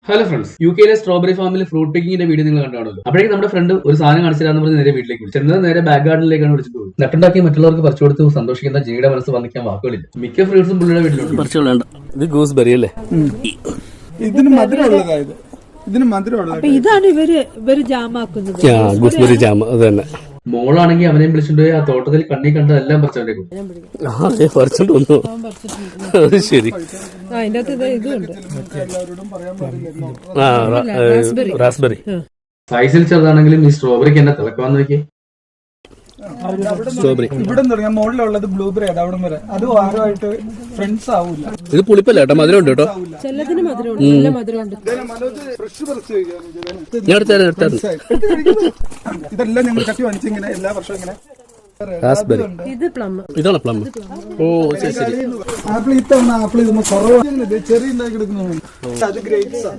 Hello friends, യുകെയിലെ strawberry ഫാമിൽ fruit പിക്കിങ്ങിന്റെ video നിങ്ങൾ കണ്ടാണല്ലോ. അപ്പോഴേക്കും നമ്മുടെ ഫ്രണ്ട് ഒരു സാധനം കാണിച്ചിരാന്ന് പറഞ്ഞ് നേരെ വീട്ടിലേക്ക് വിളിച്ചു. ചെന്നത് നേരെ ബാക്ക് ഗാർഡനിലേക്കാണ് വിളിച്ചിട്ട് പോയി. നട്ടുണ്ടാക്കി മറ്റുള്ളവർക്ക് പറിച്ചു കൊടുത്ത് സന്തോഷിക്കുന്ന ജിയുടെ മനസ്സ് വന്നിക്കാൻ വാക്കുകളില്ല. മിക്ക ഫ്രൂട്ട്സും പുള്ളിയുടെ വീട്ടിലുണ്ട്. ഇത് ഗൂസ്ബെറി അല്ലേ? ഇതിന് മധുരമുള്ളതായത്, ഇതിന് മധുരമുള്ളത്. ഇതാണ് ഇവര് ജാമാക്കുന്നത്. ഗൂസ്ബെറി ജാം അത് തന്നെ. മോളാണെങ്കിൽ അവനെയും വിളിച്ചിട്ട് പോയി ആ തോട്ടത്തിൽ കണ്ണി കണ്ടതെല്ലാം പറിച്ചവന്റെ കൊടുത്തു. പറിച്ചോണ്ട് വന്നു. അത് ശരി. അതിന്റെ അകത്ത് ഇതുണ്ട്, റാസ്ബെറി. സൈസിൽ ചെറുതാണെങ്കിലും ഈ സ്ട്രോബെറിക്ക് എന്നെ തിളക്കാന്ന് നോക്കിയേ. സ്ട്രോബെറി ഇവിടെ തുടങ്ങിയ മുകളിലുള്ളത് ബ്ലൂബെറി ആണ്. അവിടെ വരെ അത് ആരുമായിട്ട് ഫ്രണ്ട്സ് ആവൂല. ഇത് പുളിപ്പല്ല കേട്ടോ, മധുരം ഉണ്ട് കേട്ടോ. ചെല്ലത്തിന് മധുരമുണ്ട്, നല്ല മധുരമുണ്ട്. ഞാൻ എടുത്തായിരുന്നു. ഇതെല്ലാം ഞങ്ങൾ ചട്ടി വാങ്ങിച്ചിങ്ങനെ എല്ലാ വർഷവും ഇങ്ങനെ. റാസ്ബെറി ഇത് പ്ലം. ഇതാണ് പ്ലം. ഓ ശരി ശരി. ആപ്പിൾ ഇത്തവണ ആപ്പിൾ കുറവാണ്. ചെറിയ ഉണ്ടാക്കി എടുക്കുന്നു. അത് ഗ്രേപ്സ് ആണ്.